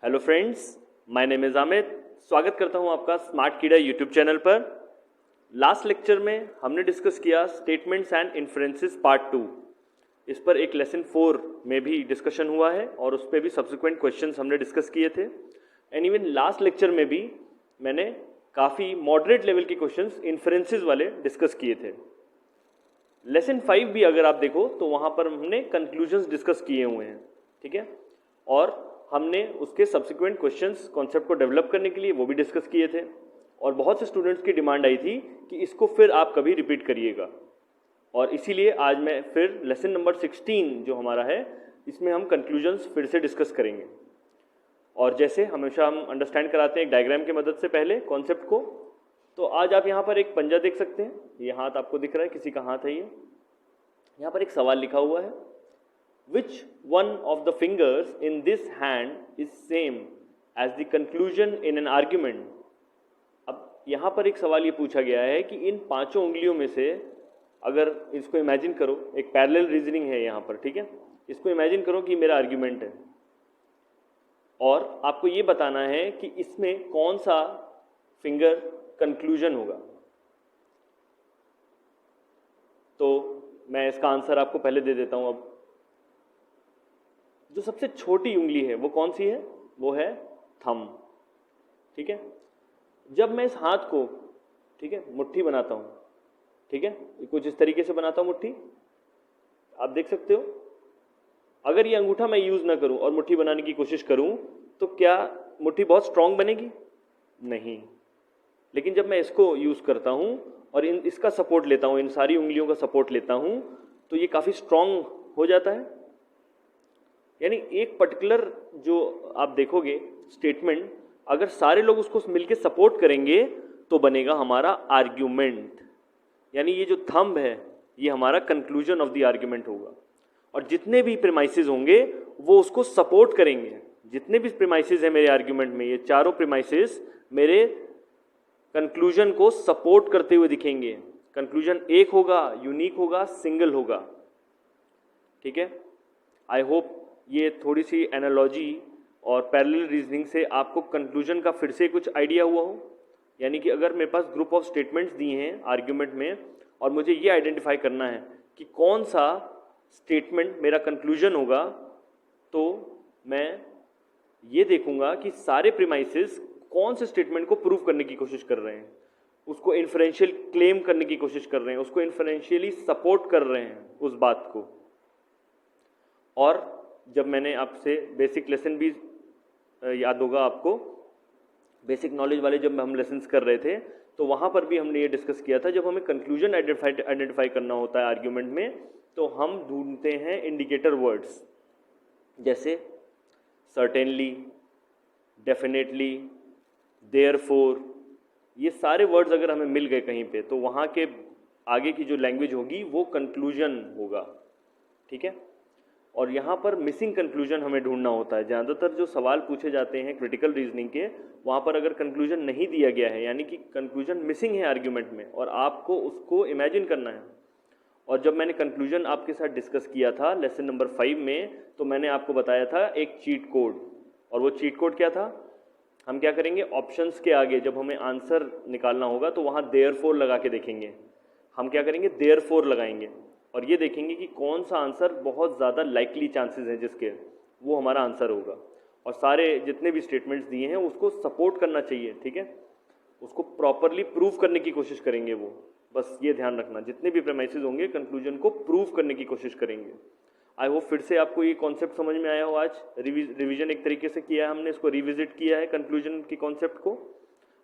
Hello friends, my name is Amit. स्वागत करता हूं आपका स्मार्ट कीड़ा यूट्यूब चैनल पर। लास्ट लेक्चर में हमने डिस्कस किया स्टेटमेंट्स एंड इन्फ्रेंसेस पार्ट 2। इस पर एक लेसन 4 में भी डिस्कशन हुआ है और उस पर भी सब्सिक्वेंट क्वेश्चंस हमने डिस्कस किए थे। एंड इवन लास्ट लेक्चर में भी मैंने काफ़ी मॉडरेट लेवल के क्वेश्चंस इन्फ्रेंसेस वाले डिस्कस किए थे। लेसन 5 भी अगर आप देखो तो वहाँ पर हमने कंक्लूजन्स डिस्कस किए हुए हैं, ठीक है। और हमने उसके सब्सिक्वेंट क्वेश्चंस कॉन्सेप्ट को डेवलप करने के लिए वो भी डिस्कस किए थे और बहुत से स्टूडेंट्स की डिमांड आई थी कि इसको फिर आप कभी रिपीट करिएगा। और इसीलिए आज मैं फिर लेसन नंबर 16 जो हमारा है इसमें हम कंक्लूजन्स फिर से डिस्कस करेंगे। और जैसे हमेशा हम अंडरस्टैंड कराते हैं एक डायग्राम की मदद से पहले कॉन्सेप्ट को, तो आज आप यहाँ पर एक पंजा देख सकते हैं। ये हाथ आपको दिख रहा है, किसी का हाथ है ये। यहाँ पर एक सवाल लिखा हुआ है, Which one of the fingers in this hand is same as the conclusion in an argument? अब यहाँ पर एक सवाल ये पूछा गया है कि इन पांचों उंगलियों में से, अगर इसको इमेजिन करो, एक पैरेलल रीजनिंग है यहाँ पर, ठीक है। इसको इमेजिन करो कि मेरा आर्ग्यूमेंट है और आपको ये बताना है कि इसमें कौन सा फिंगर कंक्लूजन होगा। तो मैं इसका आंसर आपको पहले दे देता हूँ। अब जो सबसे छोटी उंगली है वो कौन सी है? वो है थंब, ठीक है। जब मैं इस हाथ को, ठीक है, मुट्ठी बनाता हूँ, ठीक है, कुछ इस तरीके से बनाता हूँ मुट्ठी, आप देख सकते हो। अगर ये अंगूठा मैं यूज़ ना करूँ और मुट्ठी बनाने की कोशिश करूँ तो क्या मुट्ठी बहुत स्ट्रांग बनेगी? नहीं। लेकिन जब मैं इसको यूज़ करता हूँ और इसका सपोर्ट लेता हूँ, इन सारी उंगलियों का सपोर्ट लेता हूँ, तो ये काफ़ी स्ट्रांग हो जाता है। यानी एक पर्टिकुलर जो आप देखोगे स्टेटमेंट, अगर सारे लोग उसको मिलके सपोर्ट करेंगे तो बनेगा हमारा आर्ग्यूमेंट। यानी ये जो थंब है ये हमारा कंक्लूजन ऑफ द आर्ग्यूमेंट होगा। और जितने भी प्रीमाइसेस होंगे वो उसको सपोर्ट करेंगे। जितने भी प्रीमाइसेस हैं मेरे आर्ग्यूमेंट में, ये चारों प्रीमाइसेस मेरे कंक्लूजन को सपोर्ट करते हुए दिखेंगे। कंक्लूजन एक होगा, यूनिक होगा, सिंगल होगा, ठीक है। आई होप ये थोड़ी सी एनालॉजी और पैरेलल रीजनिंग से आपको कंक्लूजन का फिर से कुछ आइडिया हुआ हो। यानी कि अगर मेरे पास ग्रुप ऑफ स्टेटमेंट्स दिए हैं आर्ग्यूमेंट में और मुझे ये आइडेंटिफाई करना है कि कौन सा स्टेटमेंट मेरा कंक्लूजन होगा, तो मैं ये देखूंगा कि सारे प्रीमाइसेस कौन से स्टेटमेंट को प्रूव करने की कोशिश कर रहे हैं, उसको इन्फरेंशियल क्लेम करने की कोशिश कर रहे हैं, उसको इन्फरेंशियली सपोर्ट कर रहे हैं उस बात को। और जब मैंने आपसे बेसिक लेसन भी याद होगा आपको, बेसिक नॉलेज वाले जब हम लेसन्स कर रहे थे तो वहाँ पर भी हमने ये डिस्कस किया था, जब हमें कंक्लूजन आइडेंटिफाई करना होता है आर्ग्यूमेंट में तो हम ढूंढते हैं इंडिकेटर वर्ड्स, जैसे सर्टेनली, डेफिनेटली, देयरफॉर। ये सारे वर्ड्स अगर हमें मिल गए कहीं पे तो वहाँ के आगे की जो लैंग्वेज होगी वो कंक्लूजन होगा, ठीक है। और यहाँ पर मिसिंग कंक्लूजन हमें ढूंढना होता है। ज़्यादातर जो सवाल पूछे जाते हैं क्रिटिकल रीजनिंग के, वहाँ पर अगर कंक्लूजन नहीं दिया गया है, यानी कि कंक्लूजन मिसिंग है आर्ग्यूमेंट में और आपको उसको इमेजिन करना है। और जब मैंने कंक्लूजन आपके साथ डिस्कस किया था लेसन नंबर 5 में, तो मैंने आपको बताया था एक चीट कोड। और वो चीट कोड क्या था? हम क्या करेंगे, ऑप्शंस के आगे जब हमें आंसर निकालना होगा तो वहाँ देयरफॉर लगा के देखेंगे। हम क्या करेंगे, देयरफॉर लगाएंगे और ये देखेंगे कि कौन सा आंसर बहुत ज़्यादा लाइकली चांसेस हैं जिसके, वो हमारा आंसर होगा। और सारे जितने भी स्टेटमेंट्स दिए हैं उसको सपोर्ट करना चाहिए, ठीक है, उसको प्रॉपरली प्रूव करने की कोशिश करेंगे वो। बस ये ध्यान रखना, जितने भी प्रीमाइसेस होंगे कंक्लूजन को प्रूव करने की कोशिश करेंगे। आई होप फिर से आपको ये कॉन्सेप्ट समझ में आया हो। आज रिविजन एक तरीके से किया है हमने, इसको रिविजिट किया है कंक्लूजन की कॉन्सेप्ट को।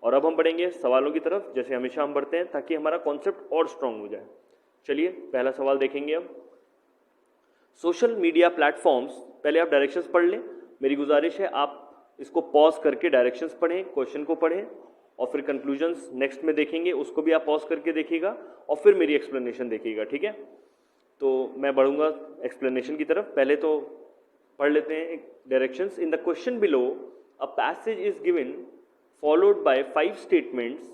और अब हम बढ़ेंगे सवालों की तरफ, जैसे हमेशा हम बढ़ते हैं, ताकि हमारा कॉन्सेप्ट और स्ट्रांग हो जाए। चलिए पहला सवाल देखेंगे अब। सोशल मीडिया प्लेटफॉर्म्स, पहले आप डायरेक्शंस पढ़ लें। मेरी गुजारिश है आप इसको पॉज करके डायरेक्शंस पढ़ें, क्वेश्चन को पढ़ें और फिर कंक्लूजन्स नेक्स्ट में देखेंगे, उसको भी आप पॉज करके देखिएगा और फिर मेरी एक्सप्लेनेशन देखिएगा, ठीक है। तो मैं बढ़ूंगा एक्सप्लेनेशन की तरफ। पहले तो पढ़ लेते हैं directions. In the question below a passage is given followed by 5 statements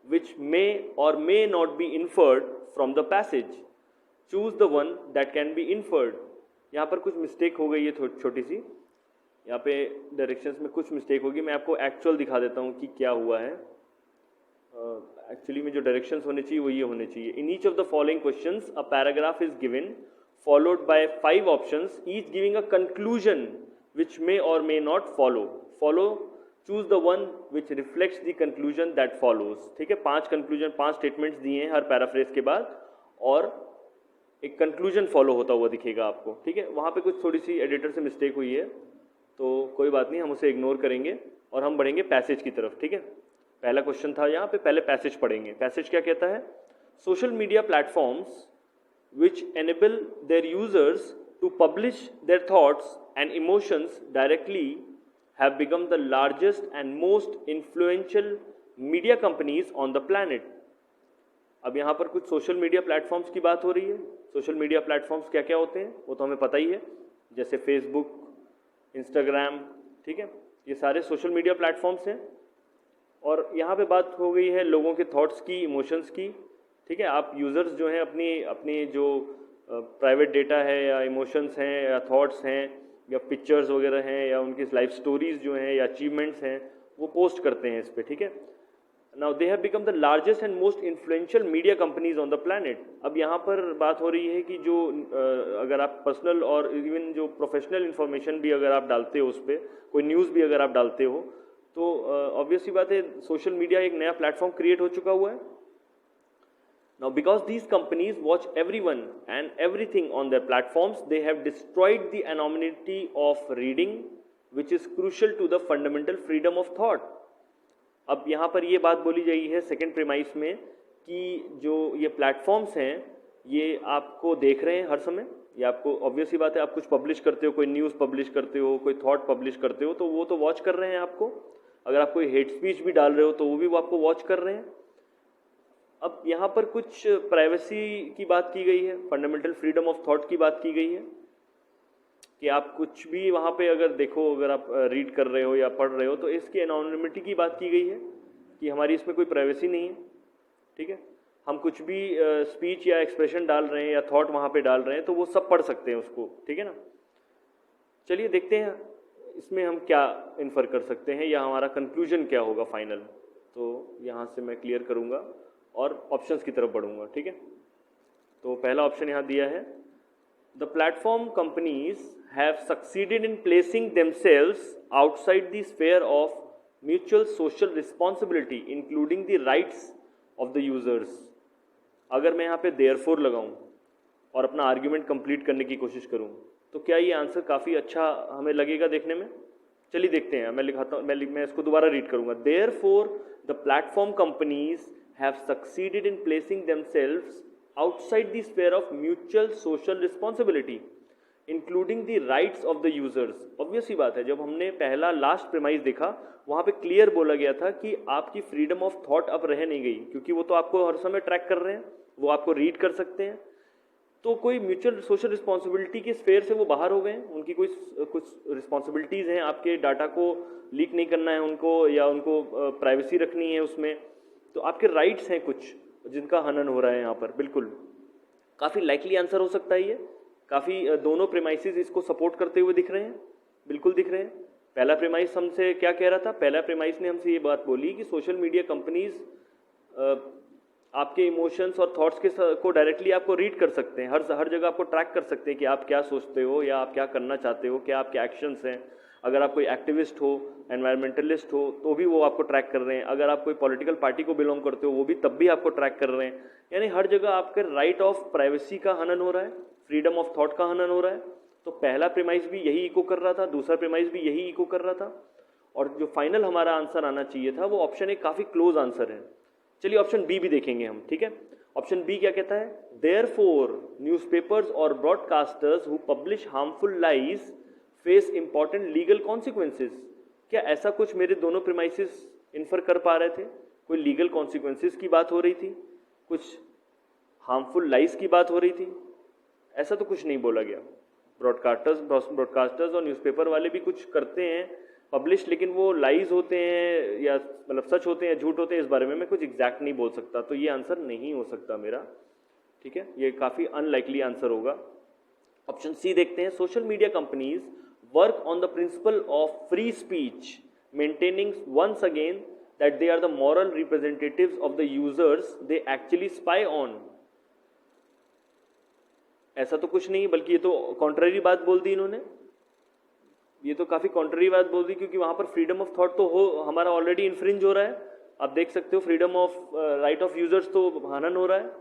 which may or may not be inferred from the passage. Choose the one that can be inferred. यहाँ पर कुछ मिस्टेक हो गई है छोटी सी। यहाँ पे डायरेक्शंस में कुछ मिस्टेक होगी, मैं आपको एक्चुअल दिखा देता हूँ कि क्या हुआ है। एक्चुअली में जो डायरेक्शंस होने चाहिए वो ये होने चाहिए। In each of the following questions a paragraph is given followed by 5 options each giving a conclusion which may or may not follow choose the one which reflects the conclusion that follows। ठीक है, 5 conclusion 5 statements दिए हैं हर paraphrase के बाद और एक conclusion follow होता हुआ दिखेगा आपको। ठीक है, वहाँ पे कुछ थोड़ी सी एडिटर से मिस्टेक हुई है तो कोई बात नहीं, हम उसे इग्नोर करेंगे और हम बढ़ेंगे पैसेज की तरफ। ठीक है, पहला क्वेश्चन था यहाँ पे, पहले पैसेज पढ़ेंगे। पैसेज क्या कहता है? Social media platforms which enable their users to publish their thoughts and emotions directly have become the largest and most influential media companies on the planet। अब यहाँ पर कुछ सोशल मीडिया प्लेटफॉर्म्स की बात हो रही है। सोशल मीडिया प्लेटफॉर्म्स क्या क्या होते हैं वो तो हमें पता ही है, जैसे फेसबुक, इंस्टाग्राम। ठीक है, ये सारे सोशल मीडिया प्लेटफॉर्म्स हैं और यहाँ पे बात हो गई है लोगों के थॉट्स की, इमोशंस की। ठीक है, आप यूज़र्स जो हैं अपनी जो प्राइवेट डेटा है या इमोशंस हैं या थॉट्स हैं या पिक्चर्स वगैरह हैं या उनकी लाइफ स्टोरीज जो हैं या अचीवमेंट्स हैं वो पोस्ट करते हैं इस पे। ठीक है, now they have become the largest and most influential media companies on the planet. अब यहाँ पर बात हो रही है कि जो अगर आप पर्सनल और इवन जो प्रोफेशनल इन्फॉर्मेशन भी अगर आप डालते हो उस पर, कोई न्यूज़ भी अगर आप डालते हो तो ऑब्वियसली बात है सोशल मीडिया एक नया प्लेटफॉर्म क्रिएट हो चुका हुआ है। Now, because these companies watch everyone and everything on their platforms, they have destroyed the anonymity of reading, which is crucial to the fundamental freedom of thought। अब यहाँ पर ये बात बोली गई है सेकेंड प्रीमाइस में कि जो ये प्लेटफॉर्म्स हैं ये आपको देख रहे हैं हर समय। ये आपको ऑब्वियसली बात है, आप कुछ पब्लिश करते हो, कोई न्यूज़ पब्लिश करते हो, कोई थॉट पब्लिश करते हो तो वो तो वॉच कर रहे हैं आपको। अगर आप कोई हेट स्पीच भी डाल रहे हो तो वो भी वो आपको वॉच कर रहे हैं। अब यहाँ पर कुछ प्राइवेसी की बात की गई है, फंडामेंटल फ्रीडम ऑफ थॉट की बात की गई है कि आप कुछ भी वहाँ पे अगर देखो, अगर आप रीड कर रहे हो या पढ़ रहे हो तो इसकी एनोनिमिटी की बात की गई है कि हमारी इसमें कोई प्राइवेसी नहीं है। ठीक है, हम कुछ भी स्पीच या एक्सप्रेशन डाल रहे हैं या थॉट वहाँ पे डाल रहे हैं तो वो सब पढ़ सकते हैं उसको। ठीक है ना, चलिए देखते हैं इसमें हम क्या इन्फर कर सकते हैं या हमारा कंक्लूजन क्या होगा फाइनल। तो यहाँ से मैं क्लियर करूँगा और ऑप्शंस की तरफ बढ़ूंगा। ठीक है, तो पहला ऑप्शन यहाँ दिया है, the platform companies have succeeded in placing themselves outside the sphere of mutual social responsibility including the rights of the users. अगर मैं यहाँ पे देयरफॉर लगाऊं और अपना आर्ग्यूमेंट कंप्लीट करने की कोशिश करूं तो क्या ये आंसर काफ़ी अच्छा हमें लगेगा देखने में? चलिए देखते हैं, मैं लिखाता हूँ, मैं इसको दोबारा रीड करूंगा। Therefore the platform companies have succeeded in placing themselves outside the sphere of mutual social responsibility including the rights of the users। Obvious ही बात है, जब हमने पहला लास्ट प्रीमाइस देखा वहाँ पे क्लियर बोला गया था कि आपकी फ्रीडम ऑफ थॉट अब रह नहीं गई, क्योंकि वो तो आपको हर समय ट्रैक कर रहे हैं, वो आपको रीड कर सकते हैं। तो कोई म्यूचुअल सोशल रिस्पॉन्सिबिलिटी के स्फेयर से वो बाहर हो गए हैं, उनकी कोई कुछ रिस्पॉन्सिबिलिटीज़ हैं, आपके डाटा को लीक नहीं करना है उनको या उनको प्राइवेसी रखनी है उसमें, तो आपके राइट्स हैं कुछ जिनका हनन हो रहा है यहाँ पर। बिल्कुल काफ़ी लाइकली आंसर हो सकता है ये, काफ़ी दोनों प्रीमाइसेस इसको सपोर्ट करते हुए दिख रहे हैं, बिल्कुल दिख रहे हैं। पहला प्रीमाइस हमसे क्या कह रहा था? पहला प्रीमाइस ने हमसे ये बात बोली कि सोशल मीडिया कंपनीज आपके इमोशंस और थॉट्स को डायरेक्टली आपको रीड कर सकते हैं, हर जगह आपको ट्रैक कर सकते हैं कि आप क्या सोचते हो या आप क्या करना चाहते हो, क्या आपके एक्शंस हैं। अगर आप कोई एक्टिविस्ट हो, एनवायरमेंटलिस्ट हो तो भी वो आपको ट्रैक कर रहे हैं। अगर आप कोई पॉलिटिकल पार्टी को बिलोंग करते हो वो भी तब भी आपको ट्रैक कर रहे हैं। यानी हर जगह आपके राइट ऑफ प्राइवेसी का हनन हो रहा है, फ्रीडम ऑफ थॉट का हनन हो रहा है। तो पहला प्रीमाइस भी यही इको कर रहा था, दूसरा प्रीमाइस भी यही इको कर रहा था, और जो फाइनल हमारा आंसर आना चाहिए था वो ऑप्शन ए काफ़ी क्लोज आंसर है। चलिए ऑप्शन बी भी देखेंगे हम। ठीक है, ऑप्शन बी क्या कहता है? देयरफॉर न्यूज़पेपर्स और broadcasters who publish harmful lies face important legal consequences. क्या ऐसा कुछ मेरे दोनों प्रीमाइसेस इन्फर कर पा रहे थे? कोई लीगल कॉन्सिक्वेंसेस की बात हो रही थी, कुछ हार्मफुल लाइज की बात हो रही थी? ऐसा तो कुछ नहीं बोला गया। ब्रॉडकास्टर्स और न्यूज़पेपर वाले भी कुछ करते हैं पब्लिश, लेकिन वो लाइज होते हैं या मतलब सच होते हैं, झूठ होते हैं, इस बारे में मैं कुछ एग्जैक्ट नहीं बोल सकता। तो ये आंसर नहीं हो सकता मेरा। ठीक है, ये काफ़ी अनलाइकली आंसर होगा। ऑप्शन सी देखते हैं, social media companies work on the principle of free speech, maintaining once again that they are the moral representatives of the users they actually spy on. ऐसा तो कुछ नहीं, बल्कि ये तो कॉन्ट्ररी बात बोल दी इन्होंने, ये तो काफी कॉन्ट्ररी बात बोल दी, क्योंकि वहां पर फ्रीडम ऑफ थॉट तो हो हमारा ऑलरेडी इन्फ्रिंज हो रहा है। आप देख सकते हो freedom of right of users तो हनन हो रहा है,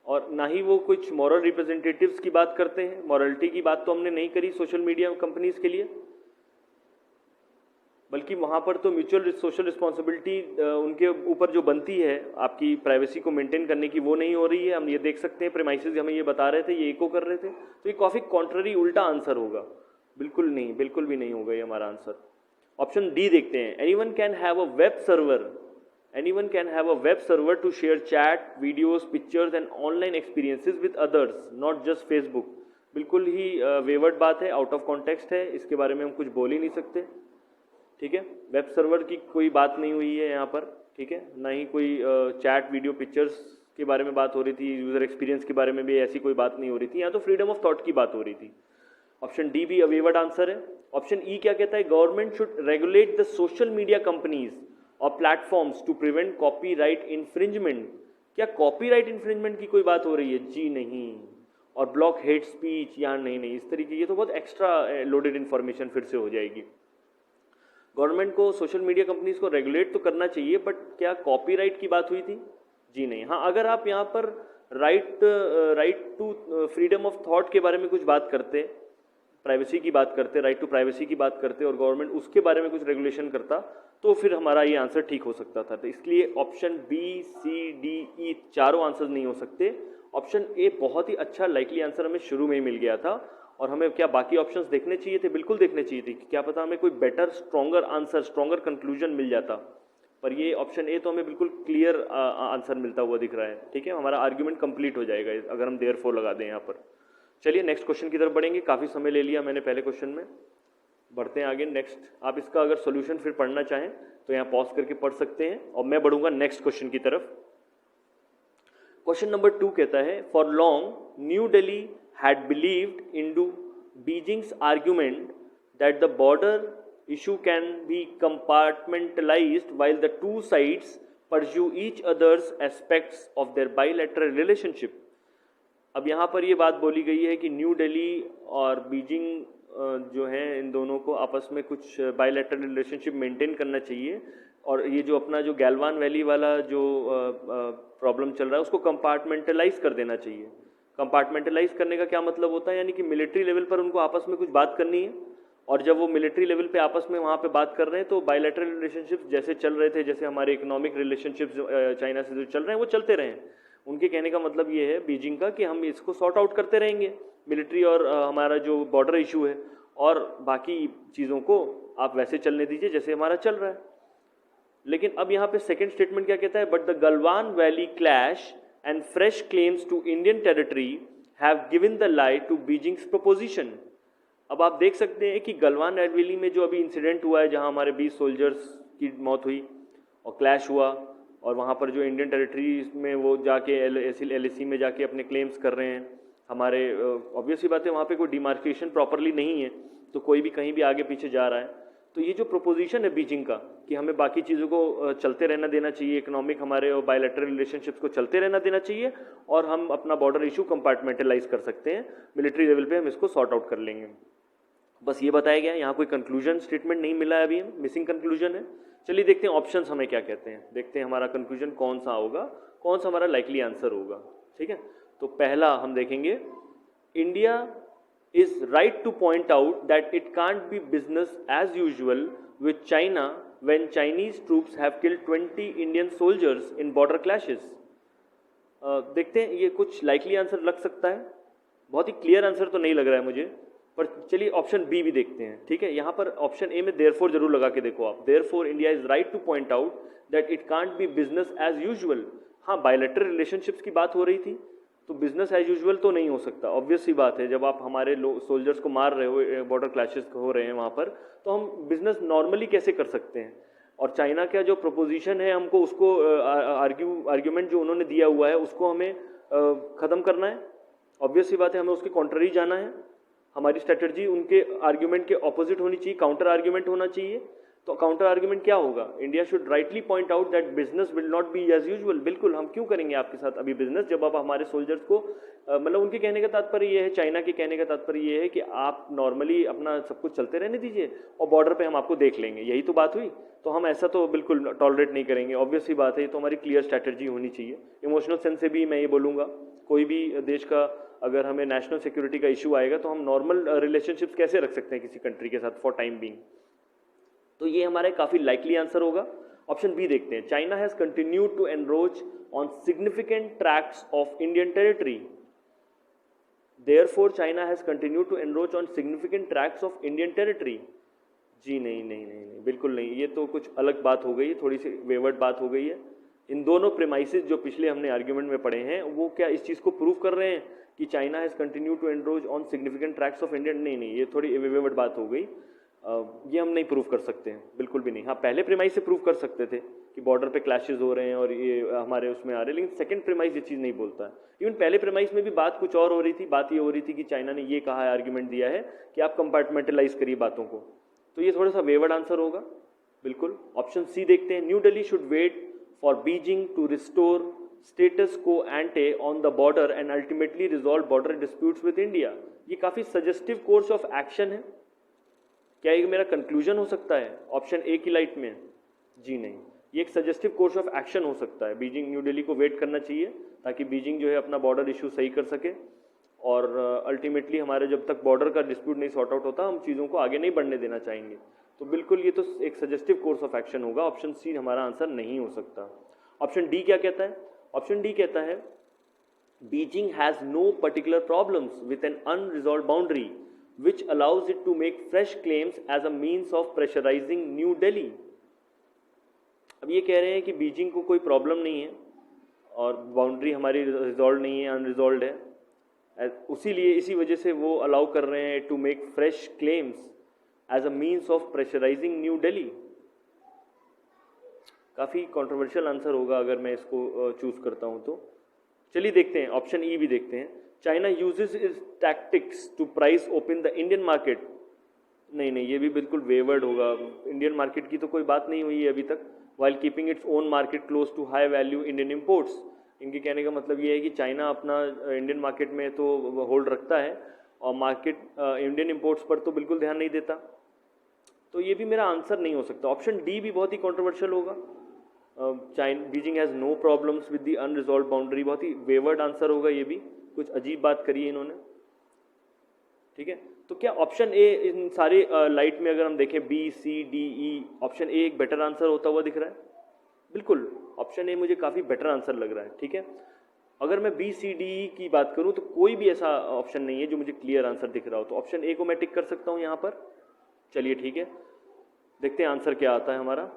और ना ही वो कुछ मॉरल रिप्रेजेंटेटिव्स की बात करते हैं। मॉरलिटी की बात तो हमने नहीं करी सोशल मीडिया कंपनीज के लिए, बल्कि वहां पर तो म्यूचुअल सोशल रिस्पॉन्सिबिलिटी उनके ऊपर जो बनती है आपकी प्राइवेसी को मेंटेन करने की, वो नहीं हो रही है। हम ये देख सकते हैं प्रेमाइसेस हमें ये बता रहे थे, ये इको कर रहे थे, तो ये काफी कॉन्ट्ररी उल्टा आंसर होगा। बिल्कुल नहीं, बिल्कुल भी नहीं होगा ये हमारा आंसर। ऑप्शन डी देखते हैं, anyone can have a web server, anyone can have a web server to share chat, videos, pictures and online experiences with others, not just Facebook। बिल्कुल ही वेवर्ड बात है, आउट ऑफ कॉन्टेक्स्ट है, इसके बारे में हम कुछ बोल ही नहीं सकते। ठीक है, वेब सर्वर की कोई बात नहीं हुई है यहाँ पर। ठीक है, ना ही कोई चैट, वीडियो, पिक्चर्स के बारे में बात हो रही थी, यूजर एक्सपीरियंस के बारे में भी ऐसी कोई बात नहीं हो रही थी, यहाँ तो फ्रीडम ऑफ थॉट की बात हो रही थी। ऑप्शन डी भी अवेवर्ड आंसर है। ऑप्शन ई क्या कहता है, government should regulate the social media companies or platforms to prevent copyright infringement. क्या कॉपीराइट इन्फ्रिंजमेंट की कोई बात हो रही है? जी नहीं। और ब्लॉक हेट स्पीच, या नहीं, इस तरीके ये तो बहुत एक्स्ट्रा लोडेड इन्फॉर्मेशन फिर से हो जाएगी। गवर्नमेंट को सोशल मीडिया कंपनीज को रेगुलेट तो करना चाहिए, बट क्या कॉपीराइट की बात हुई थी? जी नहीं। हाँ, अगर आप यहाँ पर right to freedom of thought के बारे में कुछ बात करते, प्राइवेसी की बात करते, राइट टू प्राइवेसी की बात करते, और गवर्नमेंट उसके बारे में कुछ रेगुलेशन करता, तो फिर हमारा ये आंसर ठीक हो सकता था। तो इसलिए ऑप्शन बी, सी, डी, ई चारों आंसर नहीं हो सकते। ऑप्शन ए बहुत ही अच्छा लाइकली आंसर हमें शुरू में ही मिल गया था, और हमें क्या बाकी ऑप्शंस देखने चाहिए थे? बिल्कुल देखने चाहिए थे, क्या पता हमें कोई better, stronger answer, stronger conclusion मिल जाता। पर ये ऑप्शन ए तो हमें बिल्कुल क्लियर आंसर मिलता हुआ दिख रहा है। ठीक है, हमारा आर्ग्यूमेंट कंप्लीट हो जाएगा अगर हम देयरफॉर लगा दें यहाँ पर। चलिए नेक्स्ट क्वेश्चन की तरफ बढ़ेंगे, काफ़ी समय ले लिया मैंने पहले क्वेश्चन में, बढ़ते हैं आगे। नेक्स्ट, आप इसका अगर सॉल्यूशन फिर पढ़ना चाहें तो यहाँ पॉज करके पढ़ सकते हैं, और मैं बढ़ूंगा नेक्स्ट क्वेश्चन की तरफ। क्वेश्चन नंबर 2 कहता है, for long New Delhi had believed into Beijing's argument that the border issue can be compartmentalised while the two sides pursue each other's aspects of their bilateral relationship. अब यहाँ पर ये बात बोली गई है कि न्यू दिल्ली और बीजिंग जो है, इन दोनों को आपस में कुछ बायलैटरल रिलेशनशिप मेंटेन करना चाहिए, और ये जो अपना जो गैलवान वैली वाला जो प्रॉब्लम चल रहा है उसको कंपार्टमेंटलाइज कर देना चाहिए। कंपार्टमेंटलाइज करने का क्या मतलब होता है? यानी कि मिलिट्री लेवल पर उनको आपस में कुछ बात करनी है, और जब वो मिलिट्री लेवल पे आपस में वहाँ पे बात कर रहे हैं तो बायलैटरल रिलेशनशिप्स जैसे चल रहे थे, जैसे हमारे इकोनॉमिक रिलेशनशिप्स चाइना से जो चल रहे हैं वो चलते रहे। उनके कहने का मतलब ये है बीजिंग का कि हम इसको सॉर्ट आउट करते रहेंगे, मिलिट्री और हमारा जो बॉर्डर इशू है, और बाकी चीज़ों को आप वैसे चलने दीजिए जैसे हमारा चल रहा है। लेकिन अब यहाँ पे सेकंड स्टेटमेंट क्या कहता है, but the Galwan valley clash and fresh claims to Indian territory have given the lie to Beijing's proposition. अब आप देख सकते हैं कि गलवान वैली में जो अभी इंसिडेंट हुआ है, जहाँ हमारे 20 सोल्जर्स की मौत हुई और क्लैश हुआ, और वहाँ पर जो इंडियन टेरिटरी में वो जाके LAC में जाके अपने क्लेम्स कर रहे हैं, हमारे ऑब्वियसली बात है वहाँ पे कोई डिमार्केशन प्रॉपरली नहीं है, तो कोई भी कहीं भी आगे पीछे जा रहा है। तो ये जो प्रोपोजिशन है बीजिंग का कि हमें बाकी चीज़ों को चलते रहना देना चाहिए, इकोनॉमिक हमारे और बायलैटरल रिलेशनशिप्स को चलते रहना देना चाहिए, और हम अपना बॉर्डर इशू कंपार्टमेंटलाइज कर सकते हैं, मिलिट्री लेवल पे हम इसको सॉर्ट आउट कर लेंगे। बस ये बताया गया, यहाँ कोई कंक्लूजन स्टेटमेंट नहीं मिला है अभी, मिसिंग कंक्लूजन है। चलिए देखते हैं ऑप्शंस हमें क्या कहते हैं, देखते हैं हमारा कंक्लूजन कौन सा होगा, कौन सा हमारा लाइकली आंसर होगा। ठीक है, तो पहला हम देखेंगे, India is right to point out that it can't be business as usual with China when Chinese troops have killed 20 Indian soldiers in border clashes। देखते हैं ये कुछ लाइकली आंसर लग सकता है, बहुत ही क्लियर आंसर तो नहीं लग रहा है मुझे, पर चलिए ऑप्शन बी भी देखते हैं। ठीक है, यहाँ पर ऑप्शन ए में देयरफॉर जरूर लगा के देखो आप, therefore India is right to point out that it can't be business as usual. हाँ, बायलैटरल रिलेशनशिप्स की बात हो रही थी, तो बिजनेस एज यूजुअल तो नहीं हो सकता, ऑब्वियस सी बात है। जब आप हमारे सोल्जर्स को मार रहे हो, बॉर्डर क्लैशेस हो रहे हैं वहाँ पर, तो हम बिजनेस नॉर्मली कैसे कर सकते हैं? और चाइना का जो प्रपोजिशन है, हमको उसको आर्ग्यूमेंट जो उन्होंने दिया हुआ है उसको हमें ख़त्म करना है, ऑब्वियस सी बात है, हमें उसके कॉन्ट्ररी जाना है। हमारी स्ट्रेटजी उनके आर्ग्यूमेंट के ऑपोजिट होनी चाहिए, काउंटर आर्ग्यूमेंट होना चाहिए। तो काउंटर आर्ग्यूमेंट क्या होगा? India should rightly point out that business will not be as usual. बिल्कुल, हम क्यों करेंगे आपके साथ अभी बिजनेस, जब आप हमारे सोल्जर्स को मतलब उनके कहने का तात्पर्य ये है, चाइना के कहने का तात्पर्य ये है कि आप नॉर्मली अपना सब कुछ चलते रहने दीजिए और बॉर्डर पे हम आपको देख लेंगे, यही तो बात हुई। तो हम ऐसा तो बिल्कुल टॉलरेट नहीं करेंगे, ऑब्वियस सी बात है। तो हमारी क्लियर स्ट्रैटेजी होनी चाहिए। इमोशनल सेंस से भी मैं ये बोलूँगा, कोई भी देश का अगर हमें नेशनल सिक्योरिटी का इशू आएगा तो हम नॉर्मल रिलेशनशिप्स कैसे रख सकते हैं किसी कंट्री के साथ फॉर टाइम बीइंग। तो ये हमारा काफी लाइकली आंसर होगा। ऑप्शन बी देखते हैं, China has continued to encroach on significant tracts of Indian territory. Therefore China has continued to encroach on significant tracts of Indian territory. जी नहीं नहीं नहीं नहीं, बिल्कुल नहीं, ये तो कुछ अलग बात हो गई, थोड़ी सी वेवर्ड बात हो गई है। इन दोनों प्रेमाइसिस जो पिछले हमने आर्ग्यूमेंट में पढ़े हैं वो क्या इस चीज़ को प्रूव कर रहे हैं कि China has continued to encroach on significant tracts of Indian? नहीं नहीं, ये थोड़ी वेवर्ड बात हो गई, ये हम नहीं प्रूव कर सकते हैं, बिल्कुल भी नहीं। हाँ, पहले प्रेमाइस से प्रूव कर सकते थे कि बॉर्डर पे क्लैशेस हो रहे हैं और ये हमारे उसमें आ रहे हैं, लेकिन सेकंड प्रेमाइस ये चीज़ नहीं बोलता है। इवन पहले प्रेमाइस में भी बात कुछ और हो रही थी, बात ये हो रही थी कि चाइना ने ये कहा है, आर्ग्यूमेंट दिया है कि आप कंपार्टमेंटलाइज करिए बातों को। तो ये थोड़ा सा वेवर्ड आंसर होगा, बिल्कुल। ऑप्शन सी देखते हैं, New Delhi should wait for Beijing to restore status quo ante on the border and ultimately resolve border disputes with India. ये काफ़ी सजेस्टिव कोर्स ऑफ एक्शन है। क्या ये मेरा कंक्लूजन हो सकता है ऑप्शन ए की लाइट में? जी नहीं, ये एक सजेस्टिव कोर्स ऑफ एक्शन हो सकता है। बीजिंग न्यू दिल्ली को वेट करना चाहिए ताकि बीजिंग जो है अपना बॉर्डर इशू सही कर सके और अल्टीमेटली हमारे जब तक बॉर्डर का डिस्प्यूट नहीं सॉर्ट आउट होता हम चीज़ों को आगे नहीं बढ़ने देना चाहेंगे। तो बिल्कुल ये तो एक सजेस्टिव कोर्स ऑफ एक्शन होगा, ऑप्शन सी हमारा आंसर नहीं हो सकता। ऑप्शन डी क्या कहता है? ऑप्शन डी कहता है Beijing has no particular problems with an unresolved boundary which allows it to make fresh claims as a means of pressurizing New Delhi। अब ये कह रहे हैं कि बीजिंग को कोई प्रॉब्लम नहीं है और बाउंड्री हमारी रिजॉल्व नहीं है, अनरिजॉल्व है, इसी वजह से वो अलाउ कर रहे हैं to make fresh claims as a means of pressurising New Delhi. काफ़ी कंट्रोवर्शियल आंसर होगा अगर मैं इसको चूज करता हूँ तो। चलिए देखते हैं, ऑप्शन ई भी देखते हैं, China uses its tactics to price open the Indian market. नहीं नहीं, ये भी बिल्कुल वेवर्ड होगा, इंडियन मार्केट की तो कोई बात नहीं हुई है अभी तक। While keeping its own market close to high value Indian imports. इनके कहने का मतलब ये है कि चाइना अपना इंडियन मार्केट में तो होल्ड रखता है और मार्केट इंडियन इम्पोर्ट्स पर तो बिल्कुल ध्यान नहीं देता। तो ये भी मेरा आंसर नहीं हो सकता। ऑप्शन डी भी बहुत ही कॉन्ट्रोवर्शियल होगा, Beijing has no problems with the unresolve boundary. बहुत ही वेवर्ड आंसर होगा, ये भी कुछ अजीब बात करी है इन्होंने। ठीक है, तो क्या ऑप्शन ए इन सारे लाइट में अगर हम देखें B C D E, option A एक बेटर आंसर होता हुआ दिख रहा है? बिल्कुल, ऑप्शन ए मुझे काफ़ी बेटर आंसर लग रहा है। ठीक है, अगर मैं बी सी डी ई की बात करूं तो कोई भी ऐसा ऑप्शन नहीं है जो मुझे क्लियर आंसर दिख रहा हो, तो ऑप्शन ए को मैं टिक कर सकता हूं यहाँ पर। चलिए ठीक है, देखते हैं आंसर क्या आता है हमारा।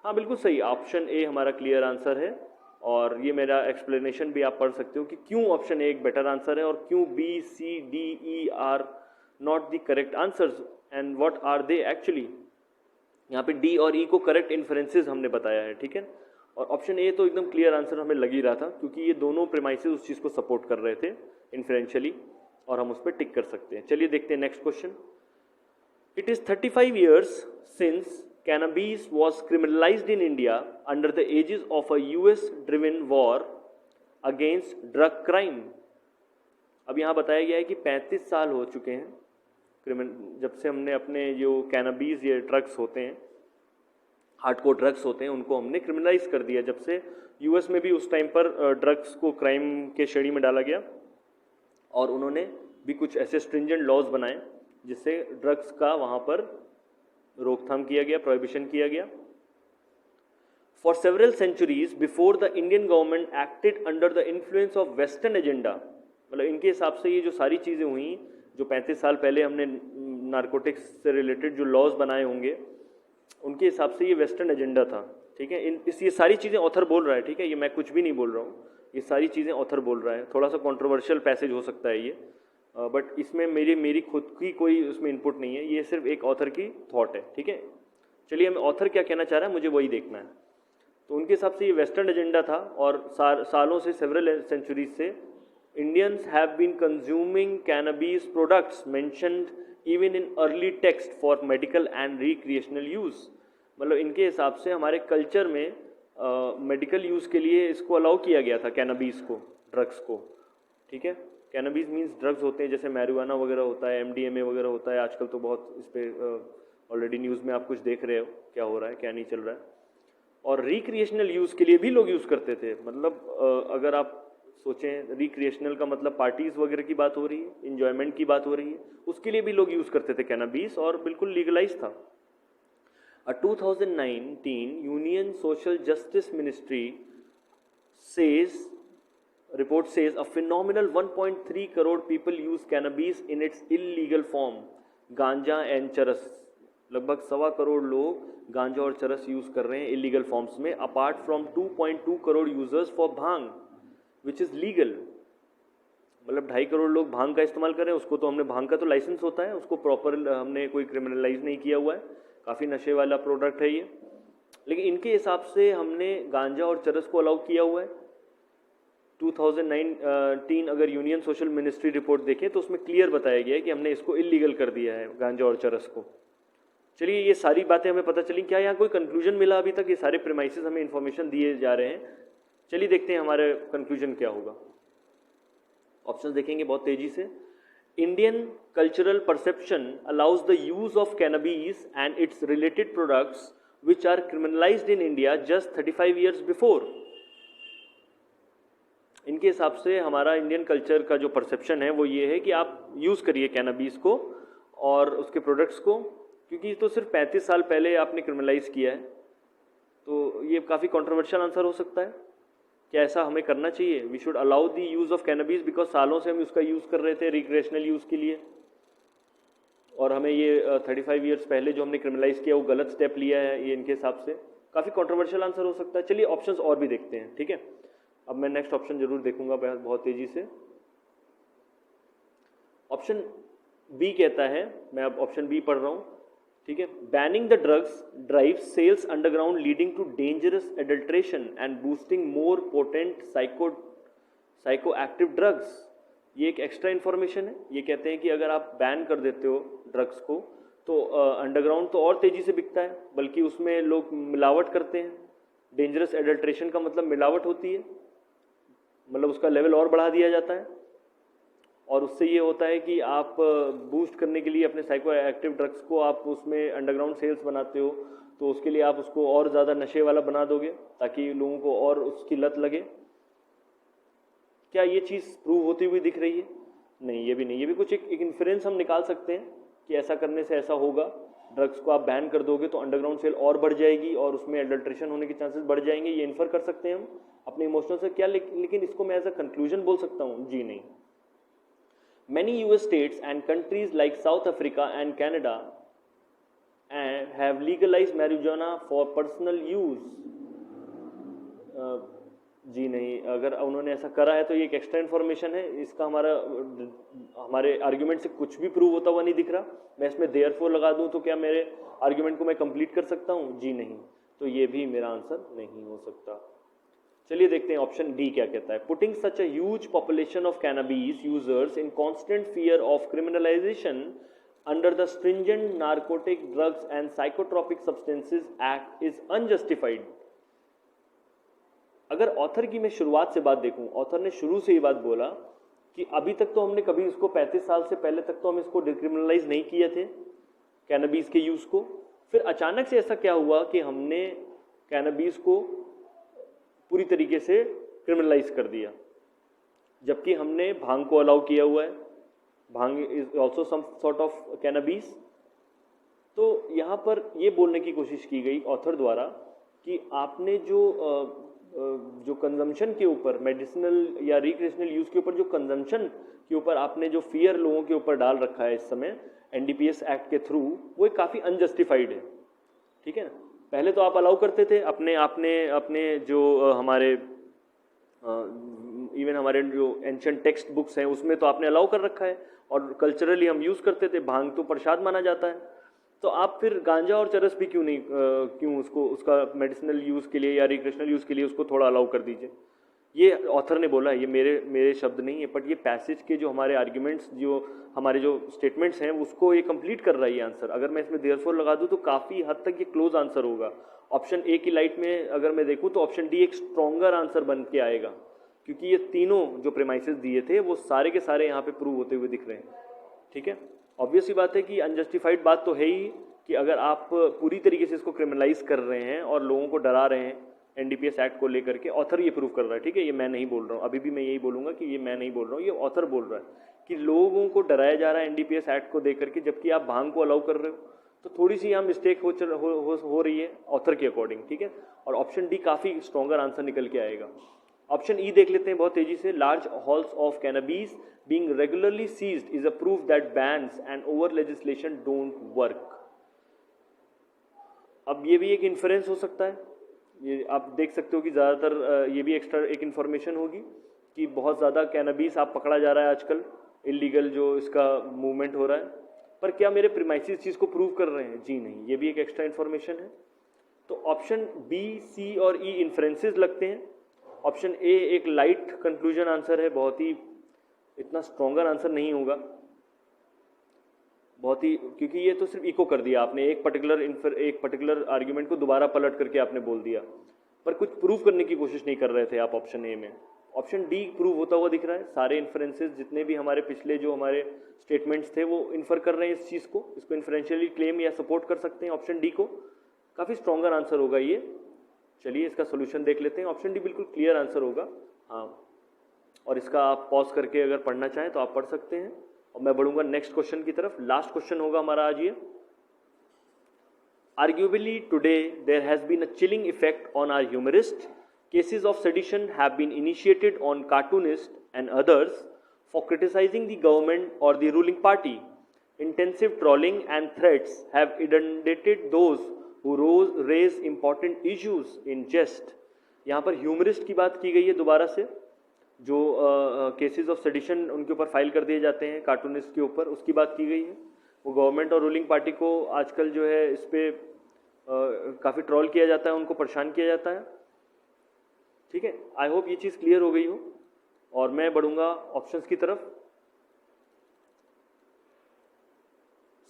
हाँ बिल्कुल सही, ऑप्शन ए हमारा क्लियर आंसर है और ये मेरा एक्सप्लेनेशन भी आप पढ़ सकते हो कि क्यों ऑप्शन ए एक बेटर आंसर है और क्यों B C D E are not the correct answers and what are they actually. यहाँ पे डी और ई को करेक्ट इन्फरेंसेस हमने बताया है। ठीक है, और ऑप्शन ए तो एकदम क्लियर आंसर हमें लग ही रहा था क्योंकि ये दोनों प्रेमाइसेस उस चीज़ को सपोर्ट कर रहे थे इन्फ्रेंशियली और हम उस पर टिक कर सकते हैं। चलिए देखते हैं next question. It is 35 years since cannabis was criminalized in India under the aegis of a US-driven war against drug crime। अब यहाँ बताया गया है कि 35 साल हो चुके हैं जब से हमने अपने जो कैनबीज ये ड्रग्स होते हैं, हार्डकोर ड्रग्स होते हैं, उनको हमने क्रिमिनलाइज कर दिया। जब से यूएस में भी उस टाइम पर ड्रग्स को क्राइम के श्रेणी में डाला गया और उन्होंने भी कुछ ऐसे स्ट्रिंजेंट लॉज बनाए जिससे ड्रग्स का वहाँ पर रोकथाम किया गया, प्रोहिबिशन किया गया। For several centuries before the Indian government acted under the influence of western agenda. मतलब इनके हिसाब से ये जो सारी चीज़ें हुई, जो 35 साल पहले हमने नारकोटिक्स से रिलेटेड जो लॉज बनाए होंगे, उनके हिसाब से ये वेस्टर्न एजेंडा था। ठीक है, ये सारी चीज़ें ऑथर बोल रहा है। ठीक है, ये मैं कुछ भी नहीं बोल रहा हूँ, ये सारी चीज़ें ऑथर बोल रहा है। थोड़ा सा कंट्रोवर्शियल पैसेज हो सकता है ये, बट इसमें मेरी खुद की कोई उसमें इनपुट नहीं है, ये सिर्फ एक ऑथर की थॉट है। ठीक है, चलिए हमें ऑथर क्या कहना चाह रहा है मुझे वही देखना है। तो उनके हिसाब से ये वेस्टर्न एजेंडा था और सालों से, सेवरल सेंचुरीज से Indians have been consuming cannabis products mentioned even in early text for medical and recreational use. मतलब इनके हिसाब से हमारे कल्चर में मेडिकल यूज़ के लिए इसको अलाउ किया गया था, कैनबीस को, ड्रग्स को, ठीक है। कैनबीस मीन्स ड्रग्स होते हैं, जैसे मैरिजुआना वगैरह होता है, MDMA वगैरह होता है। आजकल तो बहुत इस पर ऑलरेडी न्यूज़ में आप कुछ देख रहे हो क्या हो रहा है, क्या नहीं चल रहा है। और रिक्रिएशनल यूज़ के लिए भी लोग यूज़ करते थे। मतलब अगर आप सोचें, रिक्रिएशनल का मतलब पार्टीज वगैरह की बात हो रही है, इंजॉयमेंट की बात हो रही है, उसके लिए भी लोग यूज़ करते थे कैनबीस, और बिल्कुल लीगलाइज था। A 2019 Union Social Justice Ministry report says a phenomenal 1.3 crore people use cannabis in its illegal form, गांजा एंड चरस। लगभग 1.25 करोड़ लोग गांजा और चरस यूज़ कर रहे हैं इलीगल फॉर्म्स में, apart from 2.2 crore users for bhang which is legal. मतलब 2.5 करोड़ लोग भांग का इस्तेमाल कर रहे हैं, उसको तो हमने, भांग का तो लाइसेंस होता है, उसको प्रॉपर हमने कोई क्रिमिनलाइज नहीं किया हुआ है, काफ़ी नशे वाला प्रोडक्ट है ये। लेकिन इनके हिसाब से हमने गांजा और चरस को अलाउ किया हुआ है। 2019 अगर यूनियन सोशल मिनिस्ट्री रिपोर्ट देखें तो उसमें क्लियर बताया गया है कि हमने इसको इलीगल कर दिया है, गांजा और चरस को। चलिए, ये सारी बातें हमें पता चली। क्या यहाँ कोई कंक्लूजन मिला अभी तक? ये सारे प्रीमाइसेस हमें इंफॉर्मेशन दिए जा रहे हैं। चलिए देखते हैं हमारे कंक्लूजन क्या होगा। ऑप्शन देखेंगे बहुत तेजी से। Indian cultural perception allows the use of cannabis and its related products which are criminalised in India just 35 years before. इनके हिसाब से हमारा इंडियन कल्चर का जो परसेप्शन है वो ये है कि आप यूज़ करिए कैनबीस को और उसके प्रोडक्ट्स को, क्योंकि तो सिर्फ 35 साल पहले आपने क्रिमिनलाइज किया है। तो ये काफ़ी कंट्रोवर्शियल आंसर हो सकता है। क्या ऐसा हमें करना चाहिए? We should allow the use of cannabis because सालों से हम उसका यूज़ कर रहे थे रिक्रिएशनल यूज़ के लिए, और हमें ये 35 ईयर्स पहले जो हमने क्रिमिनलाइज किया वो गलत स्टेप लिया है। ये इनके हिसाब से काफ़ी कंट्रोवर्शियल आंसर हो सकता है। चलिए ऑप्शंस और भी देखते हैं, ठीक है। अब मैं नेक्स्ट ऑप्शन जरूर देखूंगा बहुत तेजी से। ऑप्शन बी कहता है, मैं अब ऑप्शन बी पढ़ रहा हूं, ठीक है। Banning the drugs drive sales underground leading to dangerous adulteration and boosting more potent psycho active drugs. ये एक एक्स्ट्रा इन्फॉर्मेशन है। ये कहते हैं कि अगर आप बैन कर देते हो ड्रग्स को तो अंडरग्राउंड तो और तेजी से बिकता है, बल्कि उसमें लोग मिलावट करते हैं। डेंजरस एडल्ट्रेशन का मतलब मिलावट होती है, मतलब उसका लेवल और बढ़ा दिया जाता है, और उससे ये होता है कि आप बूस्ट करने के लिए अपने साइको एक्टिव ड्रग्स को आप उसमें अंडरग्राउंड सेल्स बनाते हो, तो उसके लिए आप उसको और ज़्यादा नशे वाला बना दोगे ताकि लोगों को और उसकी लत लगे। क्या ये चीज़ प्रूव होती हुई दिख रही है? नहीं, ये भी नहीं। ये भी कुछ एक इन्फ्रेंस हम निकाल सकते हैं कि ऐसा करने से ऐसा होगा। ड्रग्स को आप बैन कर दोगे तो अंडरग्राउंड सेल और बढ़ जाएगी और उसमें एडल्ट्रेशन होने के चांसेस बढ़ जाएंगे। ये इन्फर कर सकते हैं हम अपने इमोशनल से। क्या लेकिन इसको मैं एज अ कंक्लूजन बोल सकता हूँ? जी नहीं। Many US states and countries like South Africa and Canada have legalized marijuana for personal use. जी नहीं, अगर उन्होंने ऐसा करा है तो ये एक एक्स्ट्रा इन्फॉर्मेशन है। इसका हमारे आर्ग्यूमेंट से कुछ भी प्रूव होता हुआ नहीं दिख रहा। मैं इसमें देयरफॉर लगा दूं तो क्या मेरे आर्ग्यूमेंट को मैं कंप्लीट कर सकता हूँ? जी नहीं। तो ये भी मेरा आंसर नहीं हो सकता। चलिए देखते हैं ऑप्शन डी क्या कहता है। Putting such a huge population of cannabis users in constant fear of criminalisation under the stringent narcotic drugs and psychotropic substances act is unjustified. अगर ऑथर की मैं शुरुआत से बात देखूं, ऑथर ने शुरू से ये बात बोला कि अभी तक तो हमने कभी इसको 35 साल से पहले तक तो हम इसको डिक्रिमिनलाइज नहीं किए थे कैनबीस के यूज को। फिर अचानक से ऐसा क्या हुआ कि हमने कैनबीस को पूरी तरीके से क्रिमिनलाइज कर दिया, जबकि हमने भांग को अलाउ किया हुआ है। Bhang is also some sort of cannabis. तो यहाँ पर ये बोलने की कोशिश की गई ऑथर द्वारा कि आपने जो कंजम्पशन के ऊपर, मेडिसिनल या रिक्रिएशनल यूज के ऊपर जो कंजम्पशन के ऊपर आपने जो फियर लोगों के ऊपर डाल रखा है इस समय NDPS एक्ट के थ्रू, वो काफ़ी अनजस्टिफाइड है, ठीक है ना। पहले तो आप अलाउ करते थे अपने जो हमारे इवन हमारे जो एंशिएंट टेक्स्ट बुक्स हैं उसमें तो आपने अलाउ कर रखा है, और कल्चरली हम यूज़ करते थे। भांग तो प्रसाद माना जाता है, तो आप फिर गांजा और चरस भी क्यों उसका मेडिसिनल यूज़ के लिए या रिक्रिएशनल यूज़ के लिए उसको थोड़ा अलाउ कर दीजिए। ये ऑथर ने बोला है, ये मेरे शब्द नहीं है, बट ये पैसेज के जो हमारे आर्ग्यूमेंट्स, जो हमारे जो स्टेटमेंट्स हैं, उसको ये कंप्लीट कर रहा है ये आंसर। अगर मैं इसमें देयरफॉर लगा दूं तो काफ़ी हद तक ये क्लोज आंसर होगा। ऑप्शन ए की लाइट में अगर मैं देखूं तो ऑप्शन डी एक स्ट्रॉन्गर आंसर बन के आएगा, क्योंकि ये तीनों जो प्रेमाइसेस दिए थे वो सारे के सारे यहाँ पे प्रूव होते हुए दिख रहे हैं। ठीक है, ऑब्वियस ही बात है कि अनजस्टिफाइड बात तो है ही कि अगर आप पूरी तरीके से इसको क्रिमिनलाइज कर रहे हैं और लोगों को डरा रहे हैं एनडीपीएस एक्ट को लेकर के, ऑथर ये प्रूव कर रहा है। ठीक है, ये मैं नहीं बोल रहा हूँ, अभी भी मैं यही बोलूंगा कि ये मैं नहीं बोल रहा हूँ, ये ऑथर बोल रहा है कि लोगों को डराया जा रहा है एनडीपीएस एक्ट को देकर के, जबकि आप भांग को अलाउ कर रहे हो। तो थोड़ी सी यहाँ मिस्टेक हो रही है ऑथर के अकॉर्डिंग। ठीक है, और ऑप्शन डी काफ़ी स्ट्रॉन्गर आंसर निकल के आएगा। ऑप्शन ई देख लेते हैं बहुत तेजी से। Large hauls of cannabis being regularly seized is a proof that bans and over legislation don't work. अब ये भी एक इन्फ्रेंस हो सकता है, ये आप देख सकते हो कि ज़्यादातर ये भी एक्स्ट्रा एक इन्फॉर्मेशन होगी कि बहुत ज़्यादा कैनबीस आप पकड़ा जा रहा है आजकल, इलीगल जो इसका मूवमेंट हो रहा है। पर क्या मेरे प्रीमाइसिस चीज़ को प्रूव कर रहे हैं? जी नहीं, ये भी एक एक्स्ट्रा इन्फॉर्मेशन है। तो ऑप्शन बी, सी और ई इन्फ्रेंसेस लगते हैं। ऑप्शन ए एक लाइट कंक्लूजन आंसर है, बहुत ही इतना स्ट्रॉन्गर आंसर नहीं होगा, बहुत ही, क्योंकि ये तो सिर्फ इको कर दिया आपने, एक पर्टिकुलर आर्ग्यूमेंट को दोबारा पलट करके आपने बोल दिया, पर कुछ प्रूव करने की कोशिश नहीं कर रहे थे आप ऑप्शन ए में। ऑप्शन डी प्रूव होता हुआ दिख रहा है, सारे इन्फ्रेंसेस जितने भी हमारे पिछले जो हमारे स्टेटमेंट्स थे वो इन्फर कर रहे हैं इस चीज़ को, इसको इन्फ्रेंशियली क्लेम या सपोर्ट कर सकते हैं ऑप्शन डी को। काफ़ी स्ट्रॉन्गर आंसर होगा ये। चलिए इसका सोल्यूशन देख लेते हैं। ऑप्शन डी बिल्कुल क्लियर आंसर होगा, हाँ, और इसका आप पॉज करके अगर पढ़ना चाहें तो आप पढ़ सकते हैं। और मैं बढ़ूंगा नेक्स्ट क्वेश्चन की तरफ। लास्ट क्वेश्चन होगा हमारा आज ये। Arguably today there has been a chilling effect on our humorists. Cases of sedition have been initiated on cartoonists and others for criticizing the government or the ruling party. Intensive trolling and threats have inundated those who raise important issues in jest. यहाँ पर humourist की बात की गई है दोबारा से, जो केसेस ऑफ सेडिशन उनके ऊपर फाइल कर दिए जाते हैं कार्टूनिस्ट के ऊपर, उसकी बात की गई है। वो गवर्नमेंट और रूलिंग पार्टी को आजकल जो है इस पर काफ़ी ट्रोल किया जाता है, उनको परेशान किया जाता है। ठीक है, आई होप ये चीज़ क्लियर हो गई हो। और मैं बढ़ूंगा ऑप्शंस की तरफ।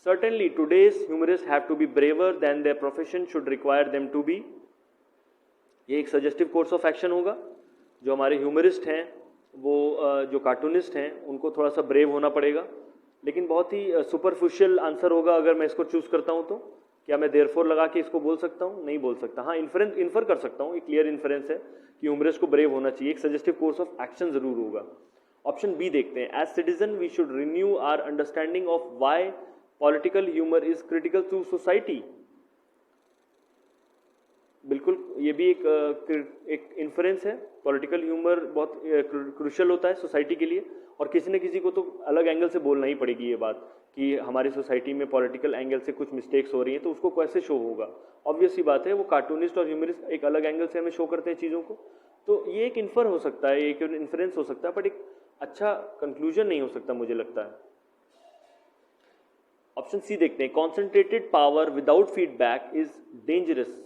Certainly today's humorists have to be braver than their profession should require them to be. ये एक सजेस्टिव कोर्स ऑफ एक्शन होगा। जो हमारे ह्यूमरिस्ट हैं, वो जो कार्टूनिस्ट हैं, उनको थोड़ा सा ब्रेव होना पड़ेगा। लेकिन बहुत ही सुपरफिशियल आंसर होगा अगर मैं इसको चूज करता हूं तो। क्या मैं देयरफॉर लगा के इसको बोल सकता हूं? नहीं बोल सकता। हाँ, इन्फर कर सकता हूं, एक क्लियर इन्फ्रेंस है कि ह्यूमरिस्ट को ब्रेव होना चाहिए। एक सजेस्टिव कोर्स ऑफ एक्शन जरूर होगा। ऑप्शन बी देखते हैं। As citizen we should renew our understanding of why political humour is critical to society. बिल्कुल, ये भी एक इन्फ्रेंस है। पॉलिटिकल ह्यूमर बहुत क्रूशियल होता है सोसाइटी के लिए, और किसी न किसी को तो अलग एंगल से बोलना ही पड़ेगी ये बात कि हमारी सोसाइटी में पॉलिटिकल एंगल से कुछ मिस्टेक्स हो रही हैं, तो उसको कैसे शो होगा। ऑब्वियस ही बात है, वो कार्टूनिस्ट और ह्यूमरिस्ट एक अलग एंगल से हमें शो करते हैं चीज़ों को, तो ये एक इन्फर हो सकता है, एक इन्फ्रेंस हो सकता है, बट एक अच्छा कंक्लूजन नहीं हो सकता मुझे लगता है। ऑप्शन सी देखते हैं। Concentrated power without feedback is dangerous.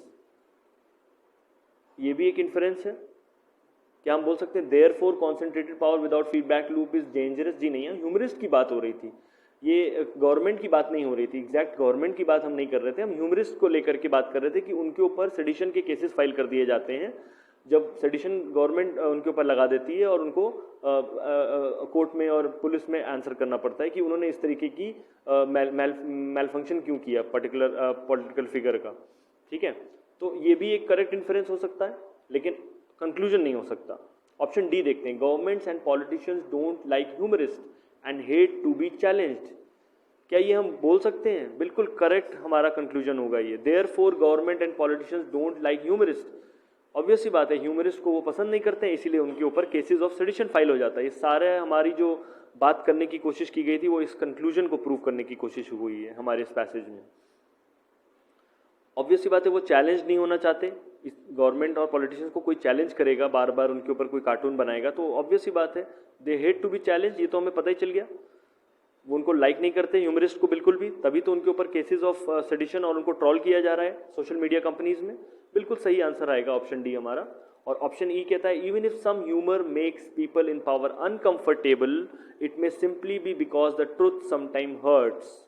ये भी एक इन्फ्रेंस है। क्या हम बोल सकते हैं therefore concentrated power without feedback loop is dangerous? जी नहीं है, ह्यूमरिस्ट की बात हो रही थी, ये गवर्नमेंट की बात नहीं हो रही थी। एग्जैक्ट गवर्नमेंट की बात हम नहीं कर रहे थे, हम ह्यूमरिस्ट को लेकर के बात कर रहे थे कि उनके ऊपर सेडिशन के केसेस फाइल कर दिए जाते हैं। जब सेडिशन गवर्नमेंट उनके ऊपर लगा देती है और उनको कोर्ट में और पुलिस में आंसर करना पड़ता है कि उन्होंने इस तरीके की मेल फंक्शन क्यों किया पर्टिकुलर पॉलिटिकल फिगर का। ठीक है, तो ये भी एक करेक्ट इन्फ्रेंस हो सकता है, लेकिन कंक्लूजन नहीं हो सकता। ऑप्शन डी देखते हैं। Governments and politicians don't like humorist and hate to be challenged. क्या ये हम बोल सकते हैं? बिल्कुल करेक्ट हमारा कंक्लूजन होगा ये। Therefore government and politicians don't like humorist. Obvious सी बात है, ह्यूमरिस्ट को वो पसंद नहीं करते हैं, इसीलिए उनके ऊपर केसेस ऑफ सेडिशन फाइल हो जाता है। ये सारे हमारी जो बात करने की कोशिश की गई थी वो इस कंक्लूजन को प्रूव करने की कोशिश हुई है हमारे इस पैसेज में। ऑब्वियस सी बात है, वो चैलेंज नहीं होना चाहते। इस गवर्नमेंट और पॉलिटिशियंस को कोई चैलेंज करेगा, बार बार उनके ऊपर कोई कार्टून बनाएगा, तो ऑब्वियस सी बात है they hate to be challenge. ये तो हमें पता ही चल गया। वो उनको लाइक नहीं करते ह्यूमरिस्ट को बिल्कुल भी, तभी तो उनके ऊपर केसेस ऑफ सेडिशन और उनको ट्रोल किया जा रहा है सोशल मीडिया कंपनीज में। बिल्कुल सही आंसर आएगा ऑप्शन डी हमारा। और ऑप्शन ई कहता है even if some humour makes people in power uncomfortable it may simply be because the truth sometime hurts.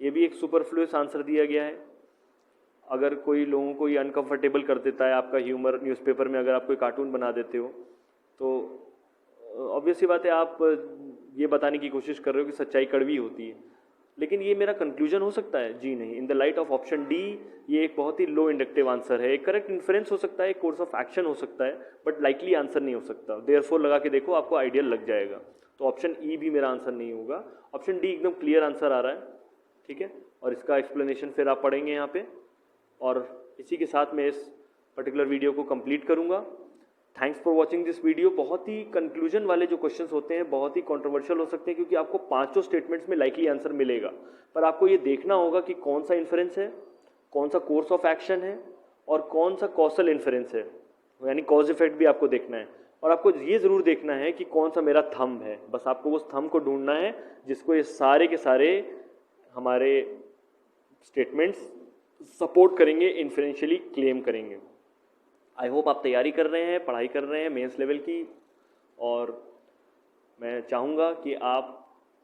ये भी एक सुपरफ्लुअस आंसर दिया गया है। अगर कोई लोगों को ये अनकंफर्टेबल कर देता है आपका ह्यूमर, न्यूज़पेपर में अगर आप कोई कार्टून बना देते हो तो ऑब्वियस सी बात है आप ये बताने की कोशिश कर रहे हो कि सच्चाई कड़वी होती है, लेकिन ये मेरा कंक्लूजन हो सकता है? जी नहीं। In the light of option D ये एक बहुत ही लो इंडक्टिव आंसर है। एक करेक्ट इन्फ्रेंस हो सकता है, एक कोर्स ऑफ एक्शन हो सकता है, बट लाइकली आंसर नहीं हो सकता। देयरफॉर लगा के देखो, आपको आइडियल लग जाएगा। तो ऑप्शन ई भी मेरा आंसर नहीं होगा। ऑप्शन डी एकदम क्लियर आंसर आ रहा है, ठीक है। और इसका एक्सप्लेनेशन फिर आप पढ़ेंगे यहाँ पे, और इसी के साथ मैं इस पर्टिकुलर वीडियो को कंप्लीट करूँगा। Thanks for watching this video. बहुत ही कंक्लूजन वाले जो क्वेश्चंस होते हैं बहुत ही कंट्रोवर्शियल हो सकते हैं, क्योंकि आपको पांचों स्टेटमेंट्स में लाइकली आंसर मिलेगा, पर आपको ये देखना होगा कि कौन सा इन्फरेंस है, कौन सा कोर्स ऑफ एक्शन है, और कौन सा कॉजल इन्फरेंस है, यानी कॉज इफेक्ट भी आपको देखना है। और आपको ये ज़रूर देखना है कि कौन सा मेरा थंब है। बस आपको उस थंब को ढूंढना है जिसको ये सारे के सारे हमारे स्टेटमेंट्स सपोर्ट करेंगे, इन्फरेंशियली क्लेम करेंगे। आई होप आप तैयारी कर रहे हैं, पढ़ाई कर रहे हैं मेंस लेवल की, और मैं चाहूँगा कि आप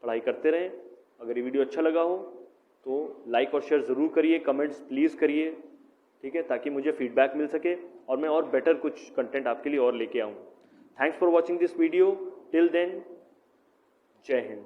पढ़ाई करते रहें। अगर ये वीडियो अच्छा लगा हो तो लाइक और शेयर ज़रूर करिए, कमेंट्स प्लीज़ करिए, ठीक है, ताकि मुझे फीडबैक मिल सके और मैं और बेटर कुछ कंटेंट आपके लिए और लेके आऊँ। Thanks for watching this video. Till then, जय हिंद।